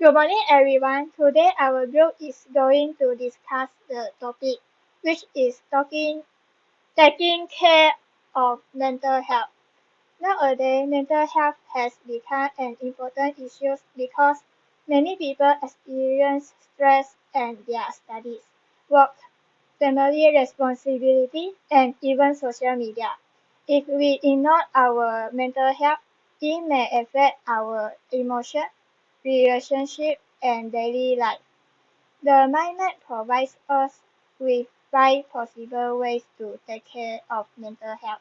Good morning, everyone. Today, our group is going to discuss the topic, which is taking care of mental health. Nowadays, mental health has become an important issue because many people experience stress in their studies, work, family responsibility, and even social media. If we ignore our mental health, it may affect our emotion, relationship, and daily life. The mind map provides us with five possible ways to take care of mental health,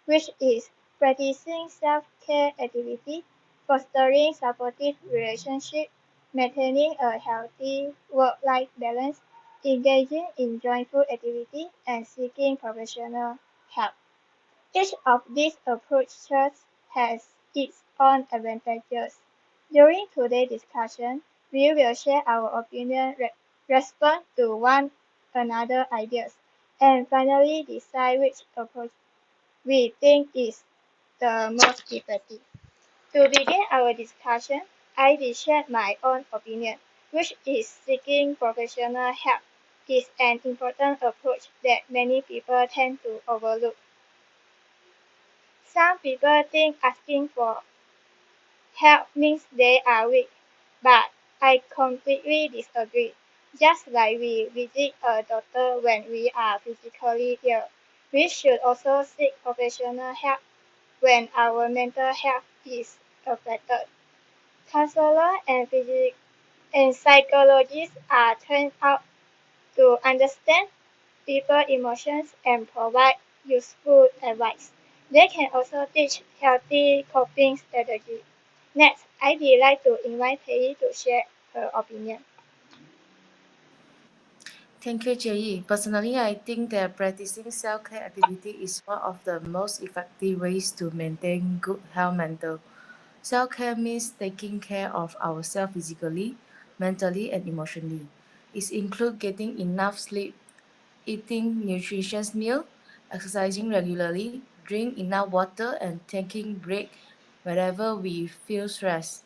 which is practicing self-care activity, fostering supportive relationship, maintaining a healthy work-life balance, engaging in joyful activity, and seeking professional help. Each of these approaches has its own advantages. During today's discussion, we will share our opinion, respond to one another ideas, and finally decide which approach we think is the most effective. To begin our discussion, I will share my own opinion, which is seeking professional help is an important approach that many people tend to overlook. Some people think asking for help means they are weak, but I completely disagree. Just like we visit a doctor when we are physically ill, we should also seek professional help when our mental health is affected. Counselors and psychologists are trained out to understand people's emotions and provide useful advice. They can also teach healthy coping strategies. Next, I'd like to invite Pei to share her opinion. Thank you, Jay. Personally, I think that practicing self-care activity is one of the most effective ways to maintain good health mental. Self-care means taking care of ourselves physically, mentally, and emotionally. It includes getting enough sleep, eating nutritious meal, exercising regularly, drink enough water, and taking break whenever we feel stressed.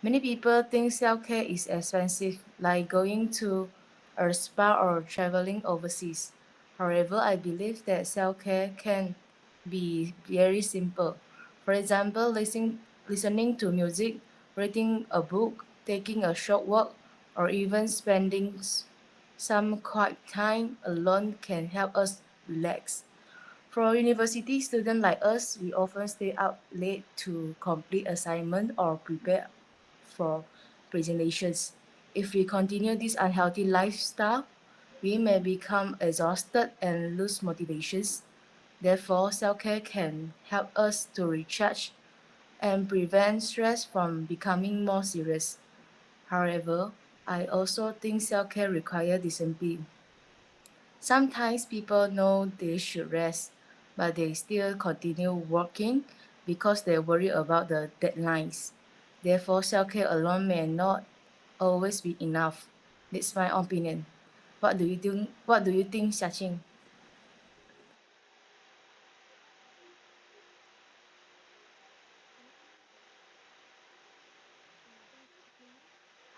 Many people think self-care is expensive, like going to a spa or traveling overseas. However, I believe that self-care can be very simple. For example, listening to music, reading a book, taking a short walk, or even spending some quiet time alone can help us relax. For university students like us, we often stay up late to complete assignments or prepare for presentations. If we continue this unhealthy lifestyle, we may become exhausted and lose motivations. Therefore, self-care can help us to recharge and prevent stress from becoming more serious. However, I also think self-care requires discipline. Sometimes people know they should rest, but they still continue working because they worry about the deadlines. Therefore, self-care alone may not always be enough. That's my opinion. What do you think? What do you think, Xiaqing?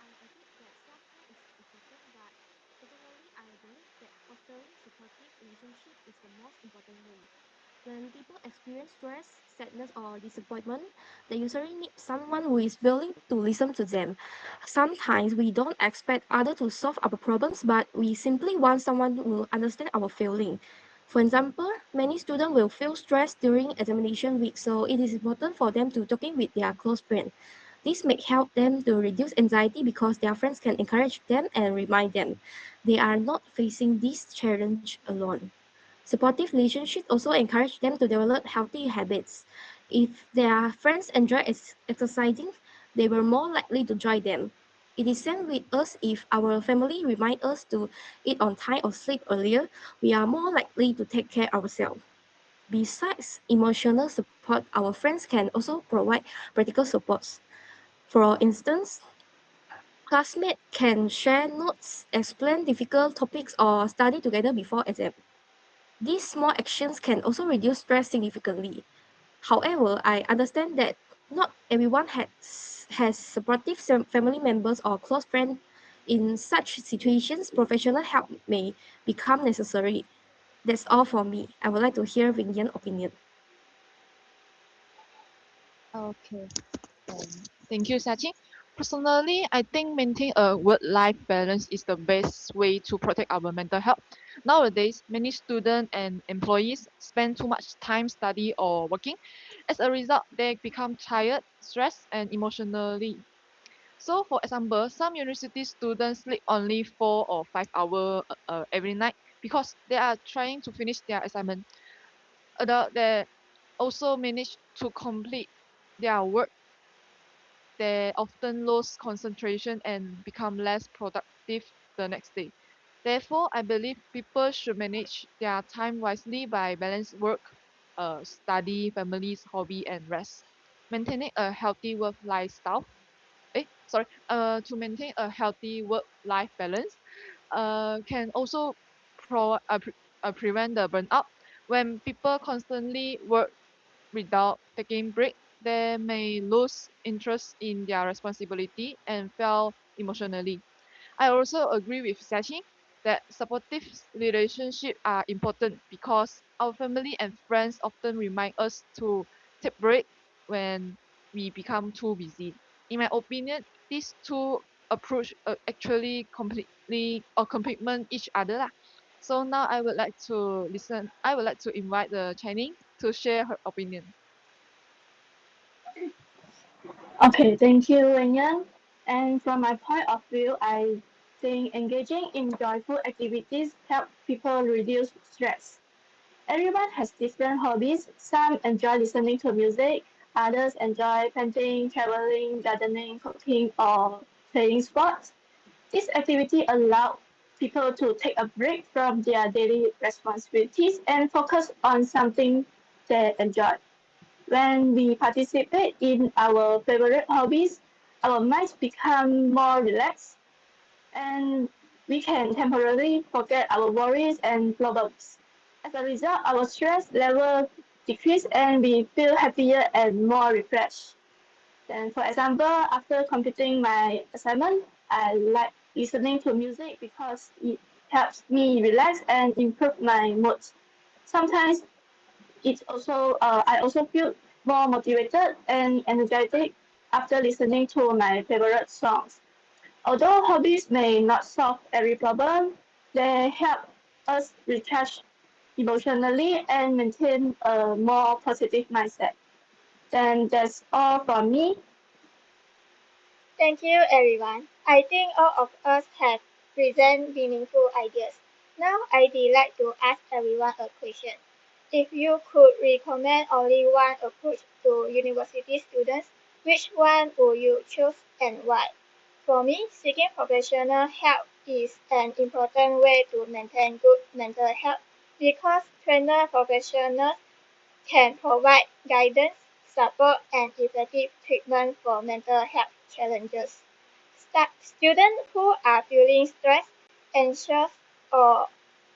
I agree that self-care is important, but personally, I believe that fostering supportive relationship is the most important way. When people experience stress, sadness, or disappointment, they usually need someone who is willing to listen to them. Sometimes we don't expect others to solve our problems, but we simply want someone who will understand our feeling. For example, many students will feel stressed during examination week, so it is important for them to talking with their close friend. This may help them to reduce anxiety because their friends can encourage them and remind them they are not facing this challenge alone. Supportive relationships also encourage them to develop healthy habits. If their friends enjoy exercising, they were more likely to join them. It is same with us. If our family remind us to eat on time or sleep earlier, we are more likely to take care ourselves. Besides emotional support, our friends can also provide practical supports. For instance, classmates can share notes, explain difficult topics, or study together before exam. These small actions can also reduce stress significantly. However, I understand that not everyone has supportive family members or close friends. In such situations, professional help may become necessary. That's all for me. I would like to hear Vinyan's opinion. Okay. Um, Thank you, Sachin. Personally, I think maintaining a work-life balance is the best way to protect our mental health. Nowadays, many students and employees spend too much time studying or working. As a result, they become tired, stressed, and emotionally. So, for example, some university students sleep only 4 or 5 hours every night because they are trying to finish their assignment. Adults they also manage to complete their work, they often lose concentration and become less productive the next day. Therefore, I believe people should manage their time wisely by balance work, study, families, hobby, and rest. Maintaining a healthy work lifestyle. To maintain a healthy work-life balance, can also prevent the burnout. When people constantly work without taking break, they may lose interest in their responsibility and fail emotionally. I also agree with Sachi that supportive relationships are important because our family and friends often remind us to take break when we become too busy. In my opinion, these two approach actually completely or complement each other lah. So now I would like to listen. I would like to invite the Chinese to share her opinion. Okay, thank you, Wenyan. And from my point of view, I think engaging in joyful activities help people reduce stress. Everyone has different hobbies. Some enjoy listening to music, others enjoy painting, traveling, gardening, cooking, or playing sports. This activity allows people to take a break from their daily responsibilities and focus on something they enjoy. When we participate in our favorite hobbies, our minds become more relaxed and we can temporarily forget our worries and problems. As a result, our stress level decrease and we feel happier and more refreshed. Then, for example, after completing my assignment, I like listening to music because it helps me relax and improve my mood. Sometimes I also feel more motivated and energetic after listening to my favorite songs. Although hobbies may not solve every problem, they help us recharge emotionally and maintain a more positive mindset. Then that's all from me. Thank you, everyone. I think all of us have present meaningful ideas. Now, I'd like to ask everyone a question. If you could recommend only one approach to university students, which one would you choose and why? For me, seeking professional help is an important way to maintain good mental health because trained professionals can provide guidance, support, and effective treatment for mental health challenges. Students who are feeling stressed, anxious, or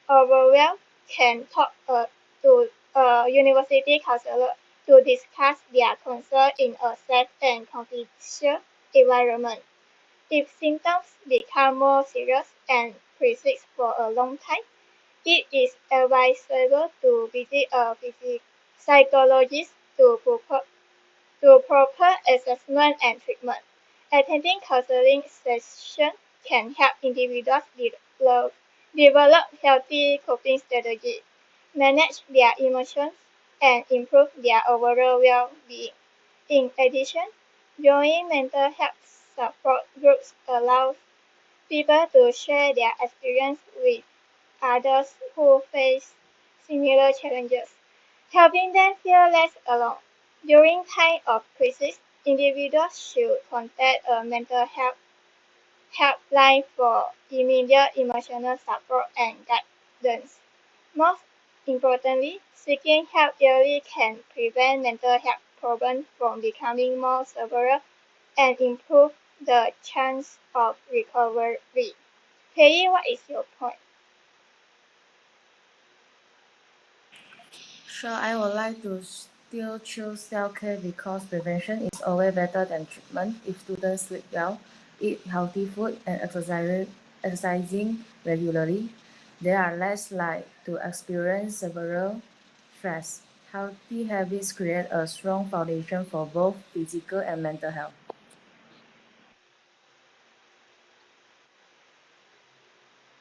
overwhelmed can talk to a university counselor to discuss their concern in a safe and confidential environment. If symptoms become more serious and persist for a long time, it is advisable to visit a psychologist to proper assessment and treatment. Attending counseling sessions can help individuals develop healthy coping strategies, manage their emotions, and improve their overall well-being. In addition, joining mental health support groups allows people to share their experience with others who face similar challenges, helping them feel less alone. During times of crisis, individuals should contact a mental health helpline for immediate emotional support and guidance. Most importantly, seeking help early can prevent mental health problems from becoming more severe and improve the chance of recovery. Pei, what is your point? Sure, I would like to still choose self-care because prevention is always better than treatment. If students sleep well, eat healthy food, and exercising regularly, they are less likely to experience several stress. Healthy habits create a strong foundation for both physical and mental health.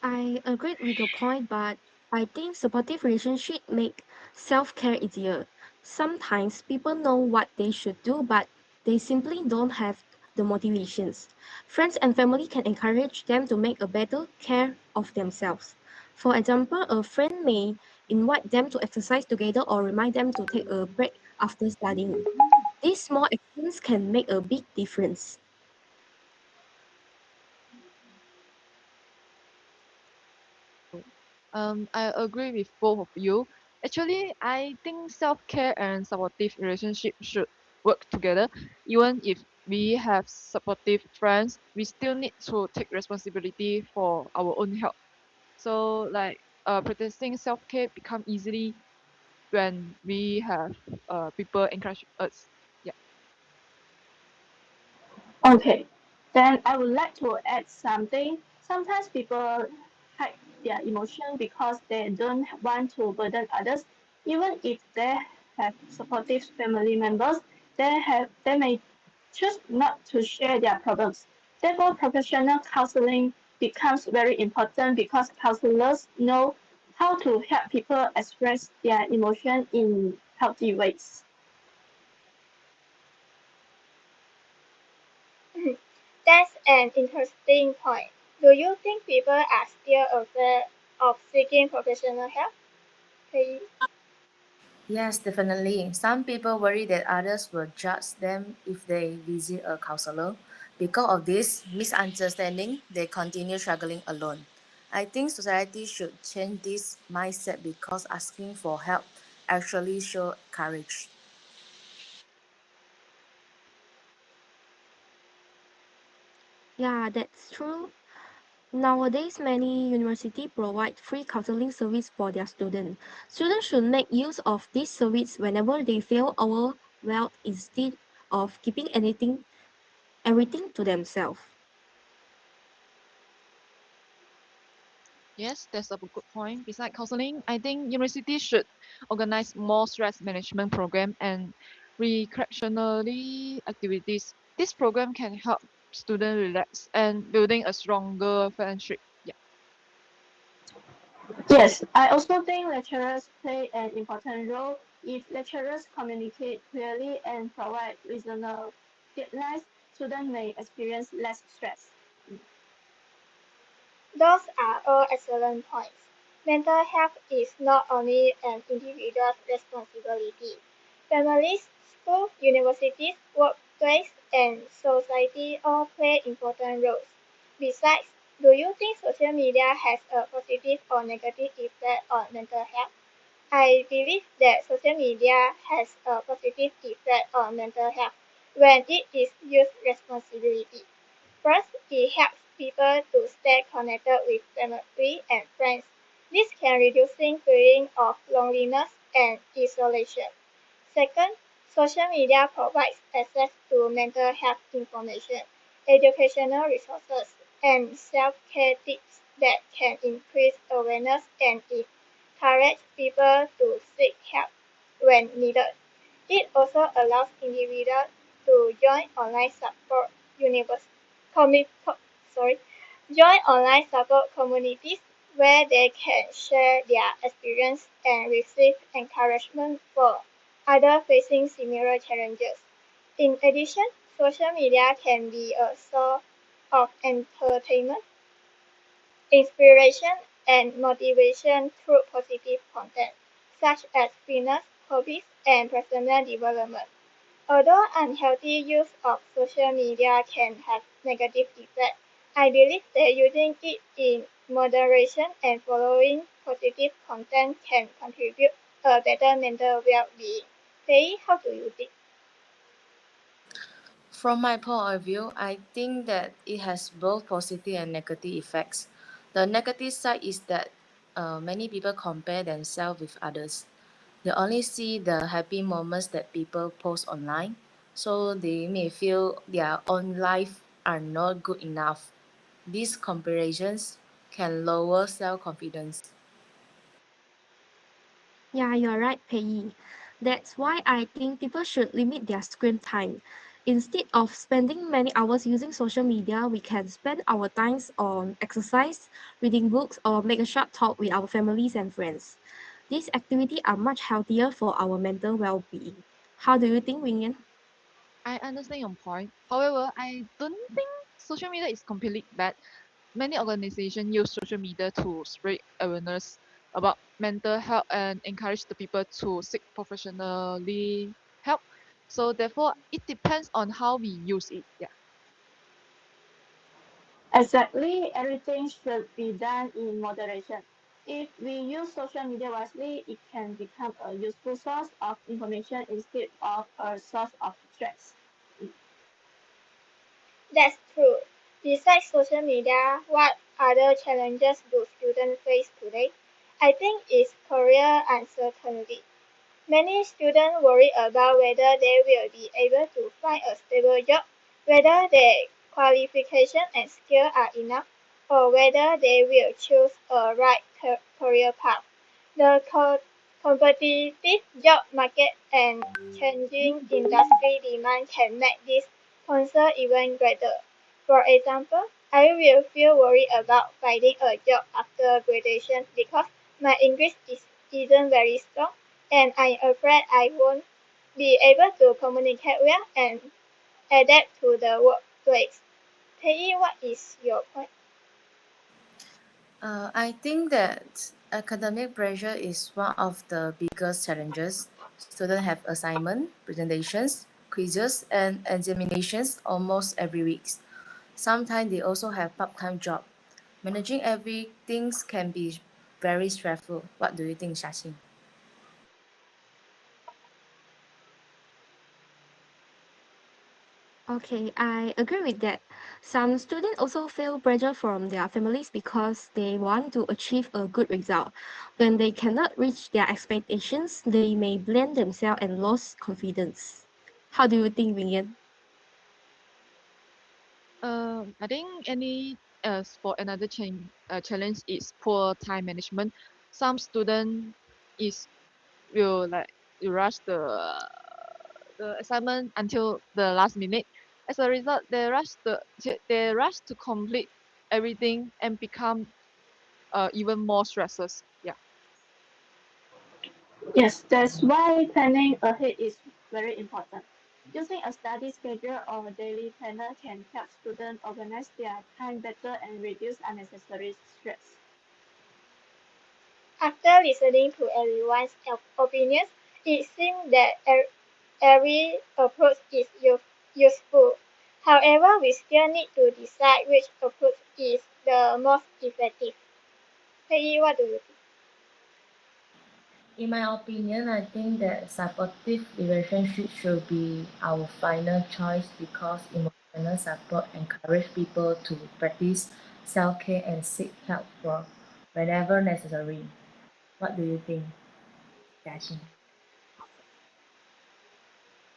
I agree with your point, but I think supportive relationship make self-care easier. Sometimes people know what they should do, but they simply don't have the motivations. Friends and family can encourage them to make a better care of themselves. For example, a friend may invite them to exercise together or remind them to take a break after studying. These small actions can make a big difference. I agree with both of you. Actually, I think self-care and supportive relationship should work together. Even if we have supportive friends, we still need to take responsibility for our own health. So like practicing self-care become easily when we have people encourage us. Yeah. Okay, then I would like to add something. Sometimes people hide their emotion because they don't want to burden others. Even if they have supportive family members, they may choose not to share their problems. Therefore, professional counseling becomes very important because counselors know how to help people express their emotion in healthy ways. That's an interesting point. Do you think people are still afraid of seeking professional help? Okay. Yes, definitely. Some people worry that others will judge them if they visit a counselor. Because of this misunderstanding, they continue struggling alone. I think society should change this mindset because asking for help actually shows courage. Yeah, that's true. Nowadays, many universities provide free counseling service for their students. Students should make use of this service whenever they feel overwhelmed instead of keeping everything to themselves. Yes, that's a good point. Besides counseling, I think universities should organize more stress management program and recreationally activities. This program can help students relax and building a stronger friendship. Yeah. Yes, I also think lecturers play an important role. If lecturers communicate clearly and provide reasonable guidelines, students may experience less stress. Those are all excellent points. Mental health is not only an individual's responsibility. Families, schools, universities, workplaces, and society all play important roles. Besides, do you think social media has a positive or negative effect on mental health? I believe that social media has a positive effect on mental health when it is used responsibly. First, it helps people to stay connected with family and friends. This can reduce feeling of loneliness and isolation. Second, social media provides access to mental health information, educational resources, and self-care tips that can increase awareness and encourage people to seek help when needed. It also allows individuals to join online support universe, commu- co- sorry, join online support communities where they can share their experience and receive encouragement for others facing similar challenges. In addition, social media can be a source of entertainment, inspiration, and motivation through positive content, such as fitness, hobbies, and personal development. Although unhealthy use of social media can have negative effects, I believe that using it in moderation and following positive content can contribute a better mental well-being. Faye, how do you think? From my point of view, I think that it has both positive and negative effects. The negative side is that many people compare themselves with others. They only see the happy moments that people post online, so they may feel their own life are not good enough. These comparisons can lower self-confidence. Yeah, you're right, Pei. That's why I think people should limit their screen time. Instead of spending many hours using social media, we can spend our times on exercise, reading books, or make a short talk with our families and friends. These activities are much healthier for our mental well-being. How do you think, Wingen? I understand your point. However, I don't think social media is completely bad. Many organizations use social media to spread awareness about mental health and encourage the people to seek professionally help. So therefore, it depends on how we use it. Yeah. Exactly, everything should be done in moderation. If we use social media wisely, it can become a useful source of information instead of a source of stress. That's true. Besides social media, what other challenges do students face today? I think it's career uncertainty. Many students worry about whether they will be able to find a stable job, whether their qualifications and skills are enough, or whether they will choose a right career path. The competitive job market and changing industry demand can make this concern even greater. For example, I will feel worried about finding a job after graduation because my isn't very strong and I'm afraid I won't be able to communicate well and adapt to the workplace. Pei, what is your point? I think that academic pressure is one of the biggest challenges. Students have assignment, presentations, quizzes, and examinations almost every week. Sometimes they also have part-time job. Managing everything can be very stressful. What do you think, Shashi? Okay, I agree with that. Some students also feel pressure from their families because they want to achieve a good result. When they cannot reach their expectations, they may blame themselves and lose confidence. How do you think, Vivian? I think any for another challenge is poor time management. Some student is will like you rush the assignment until the last minute. As a result, they rush to complete everything and become even more stresses. Yeah. Yes, that's why planning ahead is very important. Using a study schedule or a daily planner can help students organize their time better and reduce unnecessary stress. After listening to everyone's opinions, it seems that every approach is useful. However, we still need to decide which approach is the most effective. Pei, what do you think? In my opinion, I think that supportive relationship should be our final choice because emotional support encourages people to practice self-care and seek help for whenever necessary. What do you think, Jashin?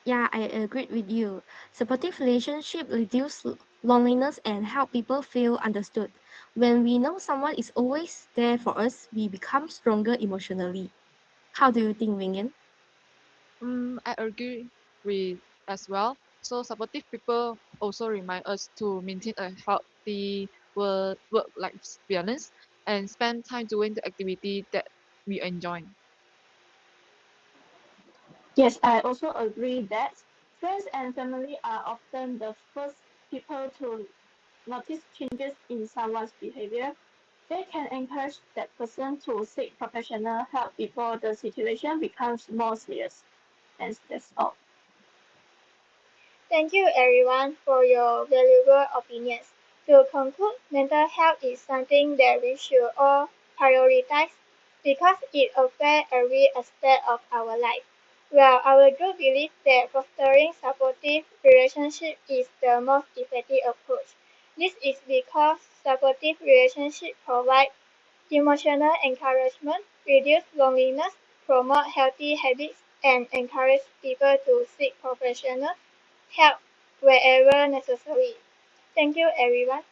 Yeah, I agree with you. Supportive relationship reduce loneliness and help people feel understood. When we know someone is always there for us, we become stronger emotionally. How do you think, Vivian? I agree with as well. So supportive people also remind us to maintain a healthy work-life balance and spend time doing the activity that we enjoy. Yes, I also agree that friends and family are often the first people to notice changes in someone's behavior. They can encourage that person to seek professional help before the situation becomes more serious. And that's all. Thank you everyone for your valuable opinions. To conclude, mental health is something that we should all prioritize because it affects every aspect of our life. Well, our group believes that fostering supportive relationships is the most effective approach. This is because supportive relationships provide emotional encouragement, reduce loneliness, promote healthy habits, and encourage people to seek professional help wherever necessary. Thank you, everyone.